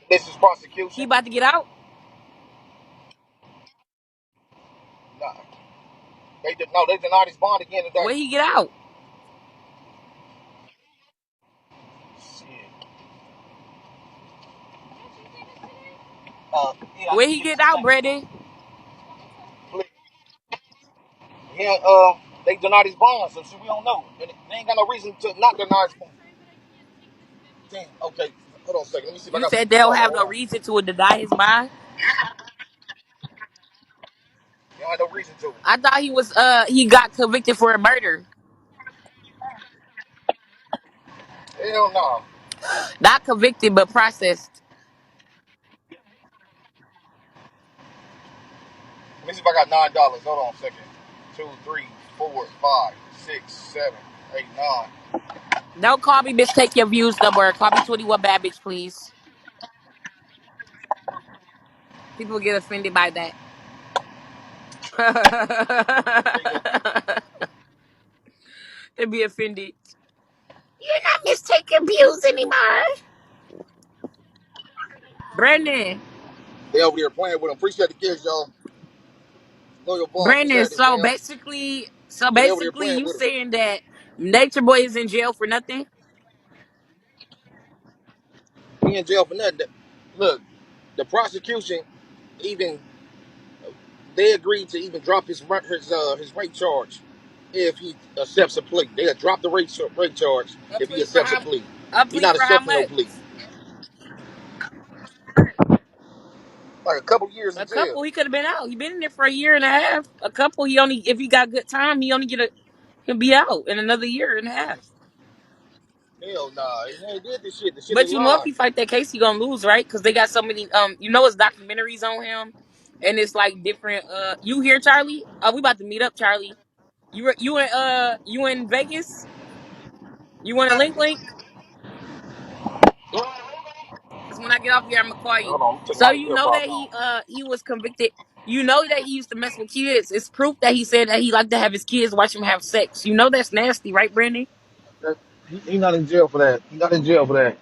This is He prosecution. about to get out. Nah, they did no. They denied his bond again today. Where he get out? Shit. Yeah, I Where need to he get get some out, things. Brady? Yeah, they denied his bond, so shit, we don't know. And they ain't got no reason to not deny his bond. Damn, okay, hold on a second. Let me see if I You got some said they'll caller. have Hold no on. reason to deny his bond. They don't have no reason to. I thought he got convicted for a murder. Hell no. Not convicted, but processed. Let me see if I got $9. Hold on a second. Two, three, four, five, six, seven, eight, nine. Don't call me mistake your views no more. Call me 21 bad bitch, please. People get offended by that. There you go. They be offended. You're not mistaking views anymore. Brandon. They over there playing with them. Appreciate the kids, y'all. Know your boss. What's Brandon, happening, so fam? basically so Yeah, they over there basically playing you with them. saying that Nature Boy is in jail for nothing? He in jail for nothing. Look, the prosecution even they agreed to even drop his rape charge if he accepts a plea. They'll drop the rape charge A if he plea for accepts a how plea. a He's plea not for how accepting no much? plea. Like a couple years in A jail. couple he could have been out. He been in there for a year and a half. A couple he only if he got good time, he'll be out in another year and a half. Hell nah. He ain't did this shit. The shit is But you know if lied. he fight that case, he gonna lose, right? Because they got so many it's documentaries on him, and it's like different. You here, Charlie? Oh, we about to meet up, Charlie. You in Vegas? You want a link? Because when I get off here, I'm gonna call you. Hold on, take So my you know that earpods on. he was convicted. You know that he used to mess with kids. It's proof that he said that he liked to have his kids watch him have sex. You know that's nasty, right, Brandon? He not in jail for that. He not in jail for that.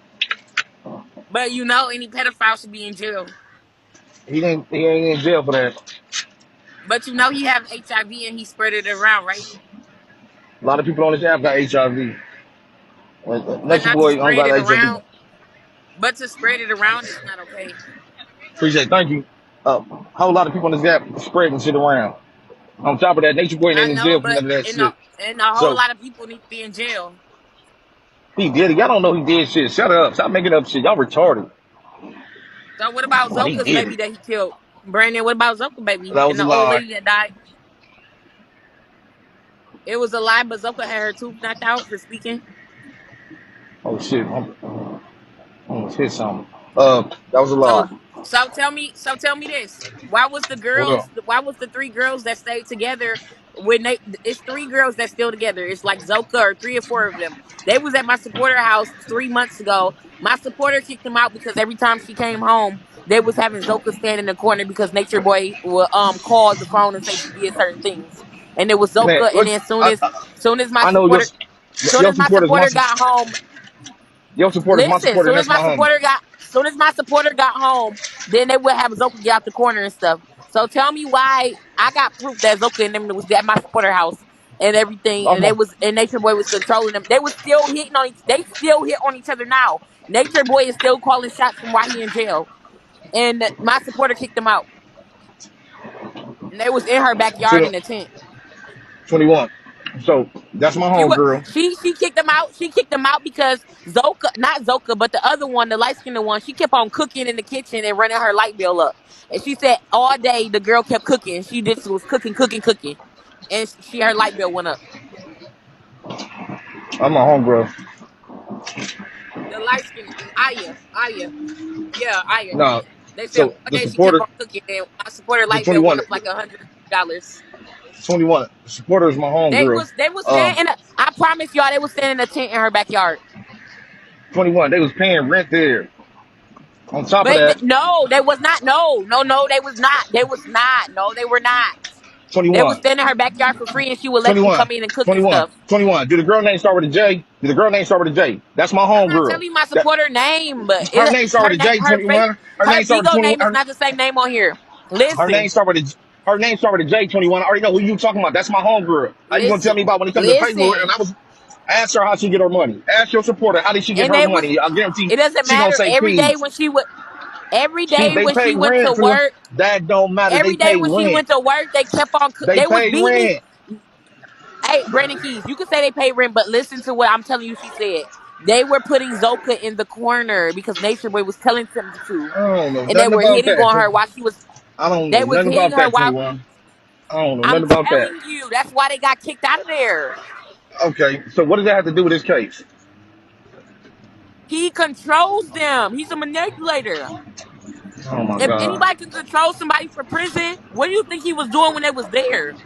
But you know any pedophile should be in jail. He ain't in jail for that. But you know he have HIV and he spread it around, right? A lot of people on this app got HIV. But Nature not to boy don't spread got it HIV. around. But to spread it around is not okay. Appreciate it. Thank you. A whole lot of people on this app spreading shit around. On top of that, Nature Boy I ain't in know, jail for but none of that shit. and a whole So lot of people need to be in jail. he did it. Y'all don't know he did shit. Shut up. Stop making up shit. Y'all retarded. So what about Well, he Zoka's did baby it. that he killed? Brandon, what about Zoka baby That and was a the old lie. lady that died? It was a lie, but Zoka had her tooth knocked out for speaking. Oh shit. I'm almost hit something. That was a So lie. so tell me this. What up? Why was the three girls that stayed together when it's three girls that still together. It's like Zoka or three or four of them. They was at my supporter house 3 months ago. My supporter kicked them out because every time she came home, they was having Zoka stand in the corner because Nature Boy will call the phone and say she did certain things. And it was Man, Zoka, and look, then I, soon as my I know supporter soon your as my supporters. supporter got home, Your supporters, my listen, supporter. That's my homie. soon as my supporter got home, then they would have Zoka get out the corner and stuff. So tell me why I got proof that Zoka and them was at my supporter house and everything, That's and they my. was and Nature Boy was controlling them. They was still hitting on they still hit on each other now. Nature Boy is still calling shots from why he in jail, and my supporter kicked him out. And they was in her backyard So in a tent. 21. So that's my She was homegirl. she kicked him out. She kicked him out because Zoka, not Zoka, but the other one, the light skinned one, she kept on cooking in the kitchen and running her light bill up. And she said all day the girl kept cooking. She just was cooking, and her light bill went up. I'm my homegirl. The light skinned Aya, yeah, Aya. Nah. They said So all the day she kept supporter, on cooking, and my supporter the light bill went 21, up like $100. 21. The supporter is my homegirl. They was Um, standing in a, I promise y'all they was standing in a tent in her backyard. 21. They was paying rent there. On top of But that, no, they was not. No, they was not. They was not. No, they were not. They would 21. stand in her backyard for free, and she would let them 21. come in and cook and 21. stuff. 21. Do the girl name start with a J? Do the girl name start with a J? That's my I'm not homegirl. telling you my That supporter name, but her name start her with a name, J, her face, 21. Her her name start with Bigo 21. name is not the same name on here. Listen, Her name start with a J, 21. I already know who you talking about. That's my homegirl. How you gonna tell listen, me about when it comes to paperwork? And listen. I was ask her how she get her money. Ask your supporter how did she get And her they was. money. I guarantee It doesn't she gonna matter. say Keyz. Every She day they when she pay went to rent, 21. work, That don't matter. They every day pay when she rent. went to work, they kept on. They They was pay beating. rent. Hey, Brandon Keyz, you can say they pay rent, but listen to what I'm telling you. She said they were putting Zoka in the corner because Nature Boy was telling them to, I don't know and they nothing were about hitting that. on her while she was. I don't know They was nothing hitting about her that, while. 21. I don't know I'm nothing about that. telling you, that's why they got kicked out of there. Okay, so what does that have to do with this case? He controls them. He's a manipulator. Oh my If God. anybody can control somebody for prison, what do you think he was doing when they was there?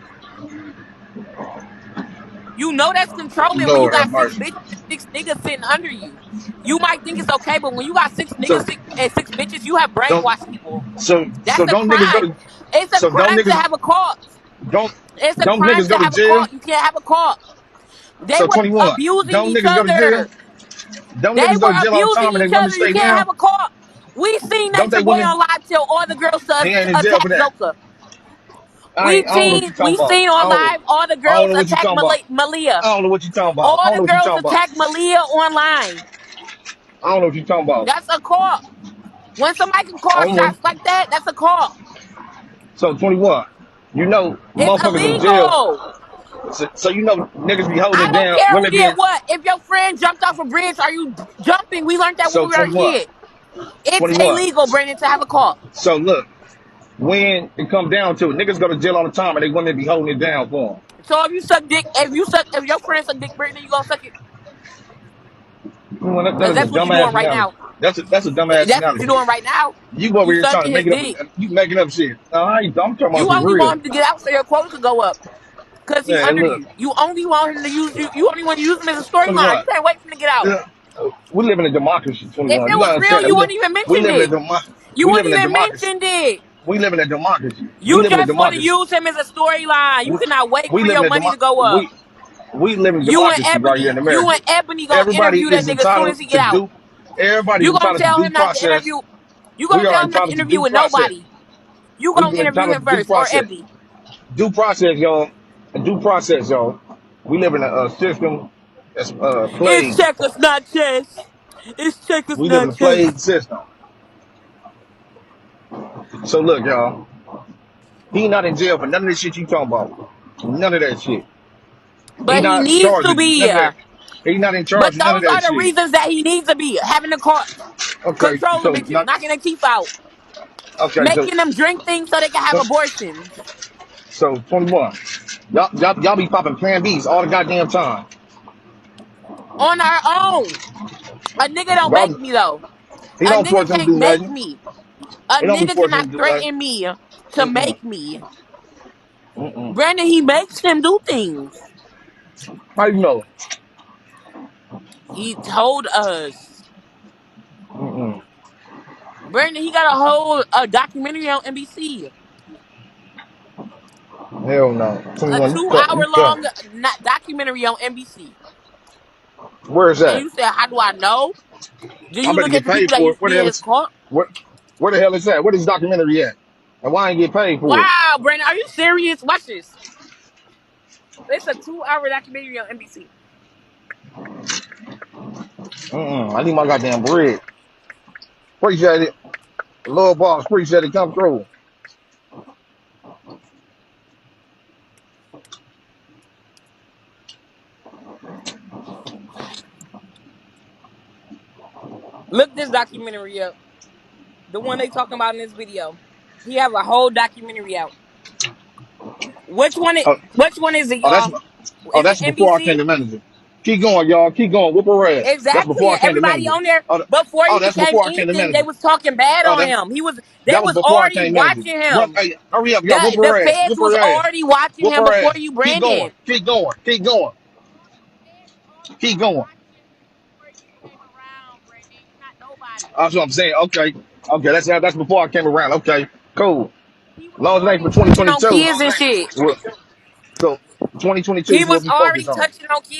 You know that's controlling when you Lord have got six mercy. bitches and six niggas sitting under you. You might think it's okay, but when you got six So niggas and six bitches, you have don't brainwashed people. so That's a don't niggas go crime. to It's a so don't crime to niggas have a cause. don't It's a don't crime niggas to go to have a jail? cause. You can't have a cause. They So were 21. abusing Don't each niggas go to jail? other. Don't They niggas go were to jail all the abusing time and they each want to other. You stay can't down? have a cause. We seen Don't Nature they Boy want to on live tell all the girls to he ain't in jail attack for that. Zoka. We I don't know what seen you talking we about. seen on live all the I don't girls know what you attack talking about. Malia. I don't know what you talking about. I All don't the know what you girls talking about. attack Malia online. I don't know what you talking about. That's a call. When somebody can call I don't know. shots like that, that's a call. So 21. You know It's motherfuckers in jail. illegal. So you know niggas be holding I it don't down. care who Women did being what. If your friend jumped off a bridge, are you jumping? We learned that when so we were a 21. kid. It's 21. illegal, Brandon, to have a call. So look, when it come down to it, niggas go to jail all the time and they women be holding it down for them. So if your friend suck dick, Brandon, you gonna suck it? Well, that Because is a that's what you're dumbass doing right analogy. now. That's a dumbass That's what you're analogy. doing right now. You over You here trying to sucking his make it up. dick. You making up shit. I'm talking about You some only real. want him to get out so your quota could go up. Because he Man, under look, you. You only want him to use you. You only want to use him as a storyline. 21. You can't wait for him to get out. Yeah, we live in a democracy. If 21. it You was gotta real, understand that you wouldn't even we mention live in a it. You we live wouldn't in a even democracy. mention it. We live in a democracy. We You live in a just want to democracy. use him as a storyline. You We, cannot wait we for live your in a money to go up. we live in a democracy right here in You America. and Ebony gonna Everybody interview that is nigga as soon entitled as he get to out. due. Everybody is You gonna entitled to tell due him not to process. interview. You We gonna are tell him not to entitled to interview due with process. nobody. You We've gonna been interview entitled him to due first or process. Ebony. Due process, y'all. Due process, y'all. We live in a system that's It's plagued. checkers, not chess. It's checkers, We live in not a plagued chess. system. So look, y'all. He not in jail for none of this shit you talking about. None of that shit. He But he not needs charged to with be. none of that. He not in But charge of none of those that are the shit. reasons that he needs to be having the court, Okay, controlling so bitches, not knocking their teeth out, okay, making them drink things so they can have so abortions so 21. Y'all be popping Plan Bs all the goddamn time. on our own. A nigga don't make Y'all, me though. he A don't nigga force him to can't do make nothing. me. A He don't be nigga forcing cannot him to do nothing. threaten me to Mm-mm. make me. Mm-mm. Brandon, he makes him do things. How you know? He told us. Mm-mm. Brandon, he got a whole documentary on NBC. Hell no. A 21, two you hour cut. long documentary on NBC. Where is And that? you said, how do I know? Do I you better look at get the people paid that for it. used to be in his court? Where, where the hell is that? Where is this documentary at? And why I ain't get paid for it? Wow, Brandon, are you serious? Watch this. It's a 2 hour documentary on NBC. Mm-mm. I need my goddamn bread. Appreciate it. Little boss, appreciate it. Come through. Look this documentary up. The one they talking about in this video. He have a whole documentary out. Oh, Which one is it, oh, that's y'all? oh, Is it that's before I came NBC? to manager. Keep going, y'all. Keep going. Whoop her ass. That's Exactly. before I And came to everybody manager. on there Oh, before he that's became before I came to anything, they manager. was talking bad Oh, on that him. They that was was before I already came to manager. watching Run, him. hey, hurry up, y'all. Whoop The her ass. feds Whoop was her ass. already watching Whoop him her before ass. you, Keep going. Brandon. Keep going. Keep going. Feds already Keep was going. watching him before you came around, Brandon. You're not nobody. That's what I'm saying. Okay. Okay. That's before I came around. Okay. Cool. He was As long as it ain't for already touching on 2022. kids and shit. Well, so 2022 He is what was we already focus on. touching on kids.